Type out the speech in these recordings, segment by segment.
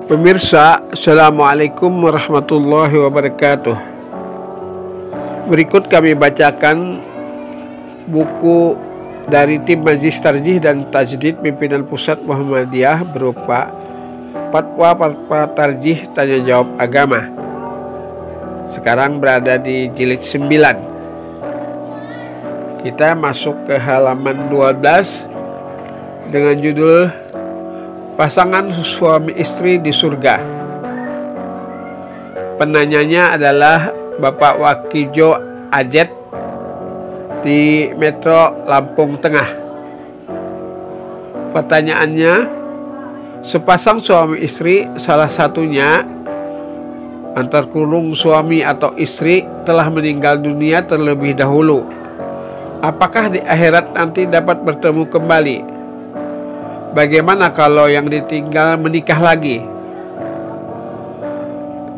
Pemirsa, Assalamualaikum warahmatullahi wabarakatuh. Berikut kami bacakan buku dari tim Majlis Tarjih dan Tajdid Pimpinan Pusat Muhammadiyah berupa Fatwa Tarjih Tanya Jawab Agama. Sekarang berada di jilid 9. Kita masuk ke halaman 12 dengan judul Pasangan Suami Istri di Surga. Penanyanya adalah Bapak Wakijo Ajet di Metro Lampung Tengah. Pertanyaannya, sepasang suami istri, salah satunya antar kurung suami atau istri telah meninggal dunia terlebih dahulu. Apakah di akhirat nanti dapat bertemu kembali? Bagaimana kalau yang ditinggal menikah lagi?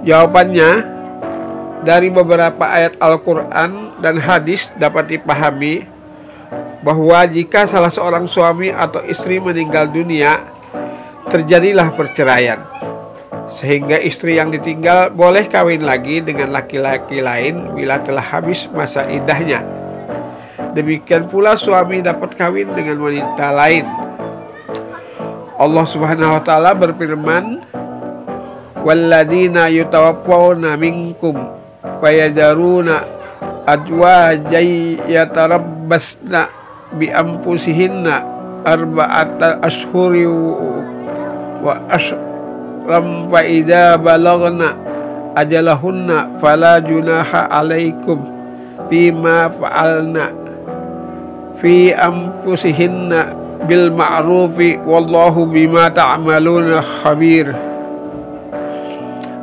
Jawabannya, dari beberapa ayat Al-Quran dan hadis dapat dipahami bahwa jika salah seorang suami atau istri meninggal dunia, terjadilah perceraian, sehingga istri yang ditinggal boleh kawin lagi dengan laki-laki lain bila telah habis masa iddahnya. Demikian pula suami dapat kawin dengan wanita lain. Allah Subhanahu wa taala berfirman, "Walladzina yutawaffawna minkum fayadaruna azwajan yatarabbasna bi anfusihinna arba'ata ashhuri wa ashram fa idza balagna ajalahunna fala junaha 'alaikum bima fa'alna fi anfusihinna bil ma'rufi wallahu bima ta'maluna khabir."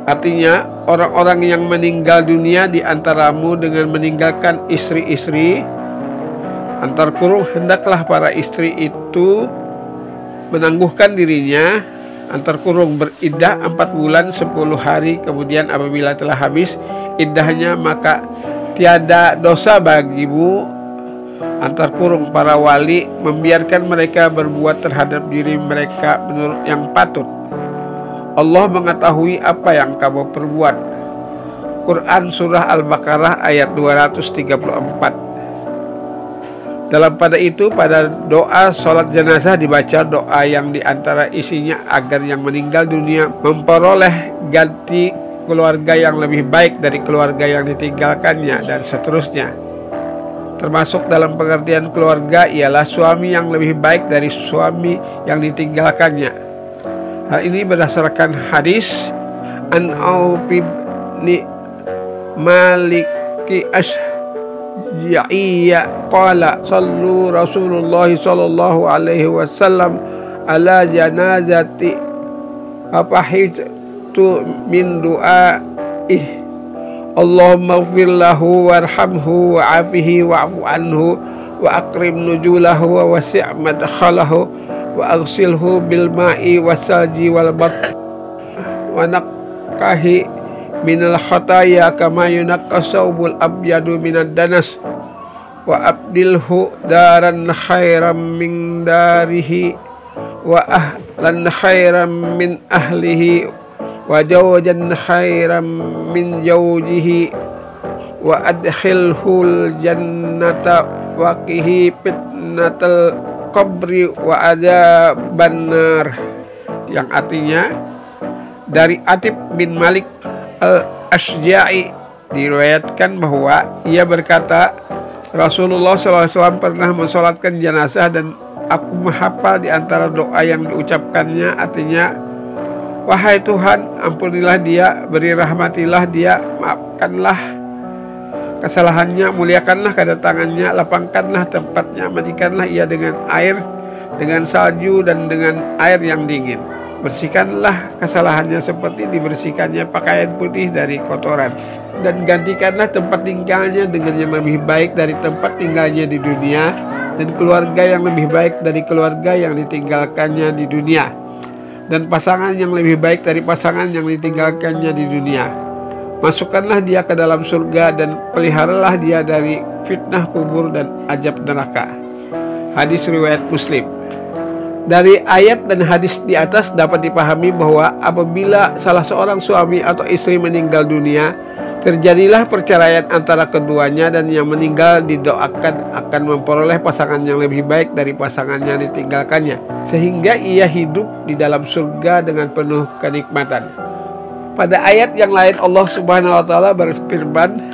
Artinya, orang-orang yang meninggal dunia di antaramu dengan meninggalkan istri-istri, antar kurung hendaklah para istri itu menangguhkan dirinya, antar kurung beriddah 4 bulan 10 hari, kemudian apabila telah habis iddahnya maka tiada dosa bagimu, antar kurung para wali, membiarkan mereka berbuat terhadap diri mereka menurut yang patut. Allah mengetahui apa yang kamu perbuat. Quran Surah Al-Baqarah ayat 234. Dalam pada itu, pada doa sholat jenazah dibaca doa yang diantara isinya agar yang meninggal dunia memperoleh ganti keluarga yang lebih baik dari keluarga yang ditinggalkannya, dan seterusnya. Termasuk dalam pengertian keluarga ialah suami yang lebih baik dari suami yang ditinggalkannya. Hal ini berdasarkan hadis An Auf bin Malik Asjaiyya qala sallu Rasulullah sallallahu alaihi wasallam ala janazati afahitu min du'aih Allahumma ighfir lahu warhamhu wa'afihi wa'fu anhu wa akrim nujulahu wa wasi' madkhalahu wa aghsilhu bil ma'i wasalji wal bat wa naqahi minal khataya kama yunaqqa sawbul abyadu minad danas wa abdilhu daran khairam min darihi wa ahlan khairam min ahlihi wa jawjan khairam min jawjihi wa adkhilhul jannata wa qihi fitnatal qabri wa adzaban nar, yang artinya dari Atib bin Malik al-Asja'i diriwayatkan bahwa ia berkata, Rasulullah SAW pernah mensolatkan jenazah dan aku menghafal di antara doa yang diucapkannya, artinya, wahai Tuhan, ampunilah dia, beri rahmatilah dia, maafkanlah kesalahannya, muliakanlah kedatangannya, lapangkanlah tempatnya, mandikanlah ia dengan air, dengan salju dan dengan air yang dingin. Bersihkanlah kesalahannya seperti dibersihkannya pakaian putih dari kotoran, dan gantikanlah tempat tinggalnya dengan yang lebih baik dari tempat tinggalnya di dunia, dan keluarga yang lebih baik dari keluarga yang ditinggalkannya di dunia, dan pasangan yang lebih baik dari pasangan yang ditinggalkannya di dunia. Masukkanlah dia ke dalam surga dan peliharalah dia dari fitnah kubur dan azab neraka. Hadis riwayat Muslim. Dari ayat dan hadis di atas dapat dipahami bahwa apabila salah seorang suami atau istri meninggal dunia, terjadilah perceraian antara keduanya dan yang meninggal didoakan akan memperoleh pasangan yang lebih baik dari pasangan yang ditinggalkannya, sehingga ia hidup di dalam surga dengan penuh kenikmatan. Pada ayat yang lain Allah Subhanahu wa taala berfirman,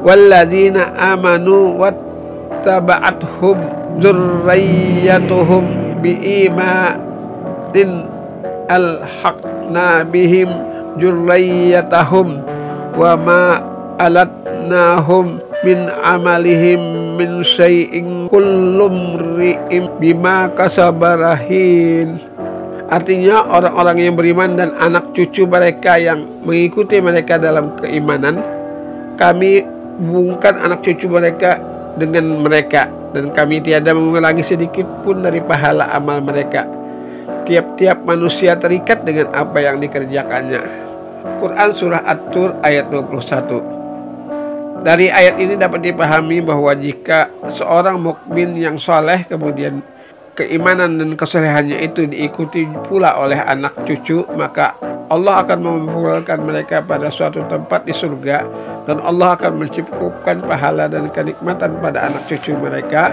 "Walladzina amanu wattaba'athum dzurriyyatuhum biimanin alhaqna bihim dzurriyyatahum wa ma alatnahum min amalihim min syai'in kullum ri'im bima kasabarahin." Artinya orang-orang yang beriman dan anak cucu mereka yang mengikuti mereka dalam keimanan, kami hubungkan anak cucu mereka dengan mereka, dan kami tiada mengurangi sedikit pun dari pahala amal mereka. Tiap-tiap manusia terikat dengan apa yang dikerjakannya. Quran Surah At-Tur ayat 21. Dari ayat ini dapat dipahami bahwa jika seorang mukmin yang soleh kemudian keimanan dan kesolehannya itu diikuti pula oleh anak cucu, maka Allah akan mengumpulkan mereka pada suatu tempat di surga, dan Allah akan mencukupkan pahala dan kenikmatan pada anak cucu mereka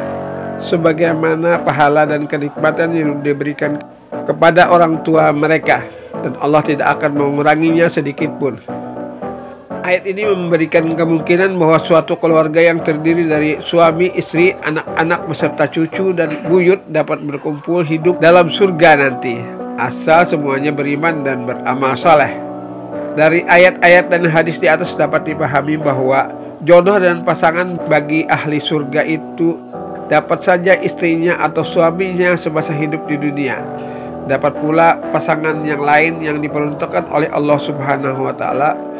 sebagaimana pahala dan kenikmatan yang diberikan kepada orang tua mereka, dan Allah tidak akan menguranginya sedikit pun. Ayat ini memberikan kemungkinan bahwa suatu keluarga yang terdiri dari suami, istri, anak-anak beserta cucu dan buyut dapat berkumpul hidup dalam surga nanti, asal semuanya beriman dan beramal saleh. Dari ayat-ayat dan hadis di atas dapat dipahami bahwa jodoh dan pasangan bagi ahli surga itu dapat saja istrinya atau suaminya semasa hidup di dunia. Dapat pula pasangan yang lain yang diperuntukkan oleh Allah Subhanahu wa taala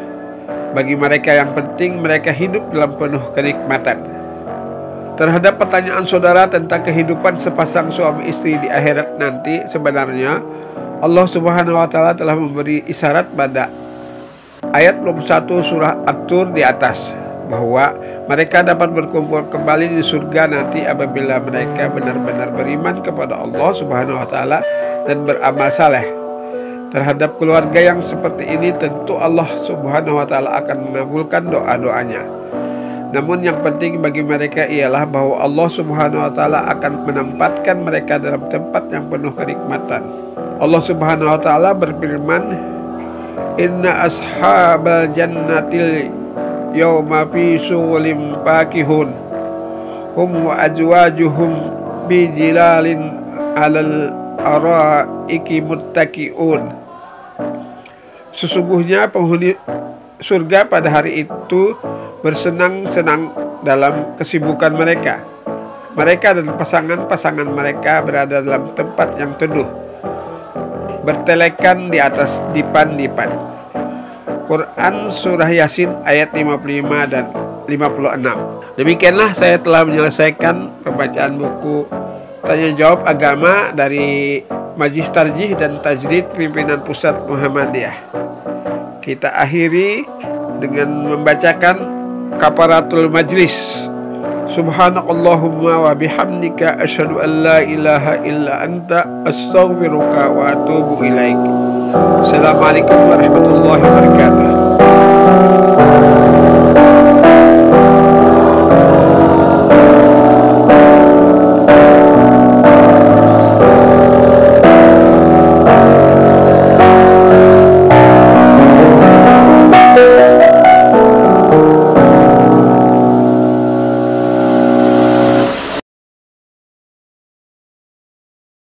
bagi mereka yang penting mereka hidup dalam penuh kenikmatan. Terhadap pertanyaan saudara tentang kehidupan sepasang suami istri di akhirat nanti, sebenarnya Allah Subhanahu wa taala telah memberi isyarat pada ayat 21 surah At-Tur di atas bahwa mereka dapat berkumpul kembali di surga nanti apabila mereka benar-benar beriman kepada Allah Subhanahu wa taala dan beramal saleh. Terhadap keluarga yang seperti ini tentu Allah Subhanahu wa taala akan mengabulkan doa-doanya. Namun yang penting bagi mereka ialah bahwa Allah Subhanahu wa taala akan menempatkan mereka dalam tempat yang penuh kenikmatan. Allah Subhanahu wa taala berfirman, "Inna ashabal jannatil yawma fi syughlin fakihun hum wa azwajuhum bi jilalin 'alal araiki muttaqiun." Sesungguhnya penghuni surga pada hari itu bersenang-senang dalam kesibukan mereka. Mereka dan pasangan-pasangan mereka berada dalam tempat yang teduh, bertelekan di atas dipan-dipan. Quran Surah Yasin ayat 55 dan 56. Demikianlah saya telah menyelesaikan pembacaan buku Tanya Jawab Agama dari Majlis Tarjih dan Tajdid Pimpinan Pusat Muhammadiyah. Kita akhiri dengan membacakan kafaratul majlis. Subhanakallahumma wa bihamdika asyhadu an la ilaha illa anta astaghfiruka wa atubu ilaik. Assalamualaikum warahmatullahi wabarakatuh.